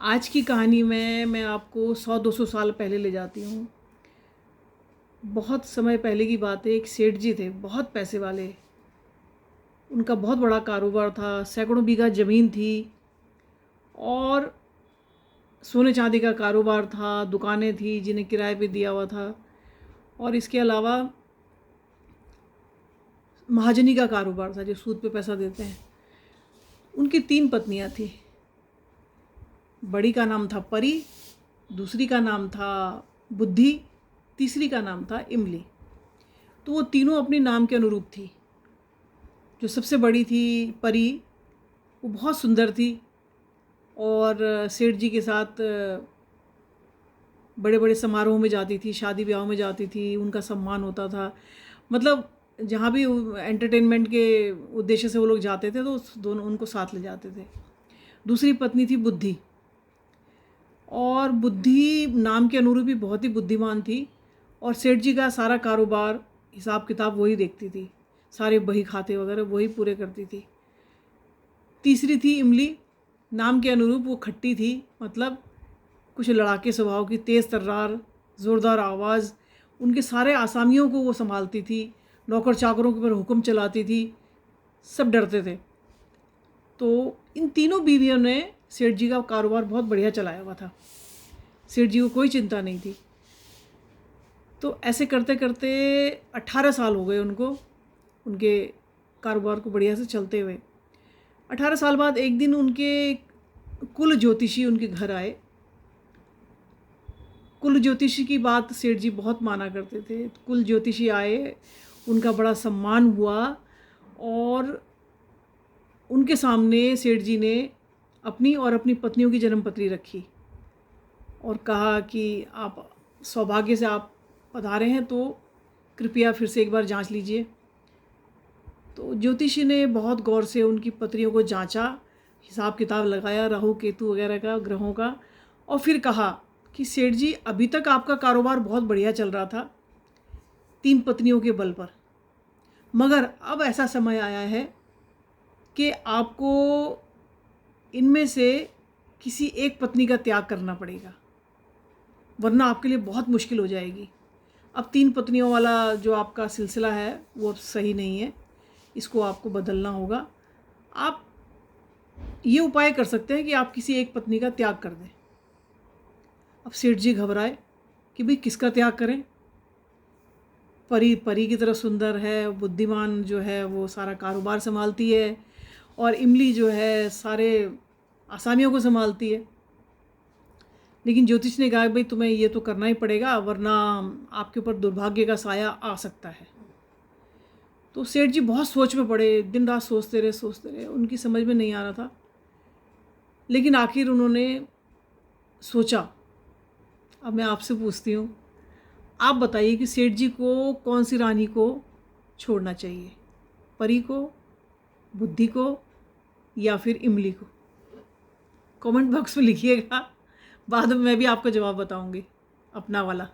आज की कहानी में मैं आपको 100-200 साल पहले ले जाती हूँ। बहुत समय पहले की बात है। एक सेठ जी थे, बहुत पैसे वाले। उनका बहुत बड़ा कारोबार था, सैकड़ों बीघा ज़मीन थी और सोने चांदी का कारोबार था, दुकानें थी जिन्हें किराए पे दिया हुआ था और इसके अलावा महाजनी का कारोबार था जो सूद पे पैसा देते हैं। उनकी 3 पत्नियाँ थीं। बड़ी का नाम था परी, दूसरी का नाम था बुद्धि, तीसरी का नाम था इमली। तो वो तीनों अपने नाम के अनुरूप थी। जो सबसे बड़ी थी परी, वो बहुत सुंदर थी और सेठ जी के साथ बड़े बड़े समारोह में जाती थी, शादी ब्याह में जाती थी, उनका सम्मान होता था। मतलब जहाँ भी एंटरटेनमेंट के उद्देश्य से वो लोग जाते थे तो दोनों उनको साथ ले जाते थे। दूसरी पत्नी थी बुद्धि, और बुद्धि नाम के अनुरूप ही बहुत ही बुद्धिमान थी और सेठ जी का सारा कारोबार, हिसाब किताब वही देखती थी, सारे बही खाते वगैरह वही पूरे करती थी। तीसरी थी इमली, नाम के अनुरूप वो खट्टी थी, मतलब कुछ लड़ाके स्वभाव की, तेज़ तर्रार, ज़ोरदार आवाज़। उनके सारे आसामियों को वो संभालती थी, नौकर चाकरों के ऊपर हुक्म चलाती थी, सब डरते थे। तो इन तीनों बीवियों ने सेठ जी का कारोबार बहुत बढ़िया चलाया हुआ था। सेठ जी को कोई चिंता नहीं थी। तो ऐसे करते करते 18 साल हो गए उनको, उनके कारोबार को बढ़िया से चलते हुए। 18 साल बाद एक दिन उनके कुल ज्योतिषी उनके घर आए। कुल ज्योतिषी की बात सेठ जी बहुत माना करते थे। कुल ज्योतिषी आए, उनका बड़ा सम्मान हुआ और उनके सामने सेठ जी ने अपनी और अपनी पत्नियों की जन्मपत्री रखी और कहा कि आप सौभाग्य से आप पधारे हैं, तो कृपया फिर से एक बार जांच लीजिए। तो ज्योतिषी ने बहुत गौर से उनकी पत्रियों को जांचा, हिसाब किताब लगाया राहु केतु वगैरह का, ग्रहों का, और फिर कहा कि सेठ जी, अभी तक आपका कारोबार बहुत बढ़िया चल रहा था 3 पत्नियों के बल पर, मगर अब ऐसा समय आया है कि आपको इनमें से किसी एक पत्नी का त्याग करना पड़ेगा, वरना आपके लिए बहुत मुश्किल हो जाएगी। अब 3 पत्नियों वाला जो आपका सिलसिला है वो अब सही नहीं है, इसको आपको बदलना होगा। आप ये उपाय कर सकते हैं कि आप किसी एक पत्नी का त्याग कर दें। अब सेठ जी घबराए कि भाई किसका त्याग करें। परी परी की तरह सुंदर है, बुद्धिमान जो है वो सारा कारोबार संभालती है, और इमली जो है सारे आसामियों को संभालती है। लेकिन ज्योतिष ने कहा भाई तुम्हें ये तो करना ही पड़ेगा, वरना आपके ऊपर दुर्भाग्य का साया आ सकता है। तो सेठ जी बहुत सोच में पड़े, दिन रात सोचते रहे, उनकी समझ में नहीं आ रहा था। लेकिन आखिर उन्होंने सोचा। अब मैं आपसे पूछती हूँ, आप बताइए कि सेठ जी को कौन सी रानी को छोड़ना चाहिए, परी को, बुद्धि को, या फिर इमली को? कमेंट बॉक्स में लिखिएगा, बाद में मैं भी आपका जवाब बताऊंगी अपना वाला।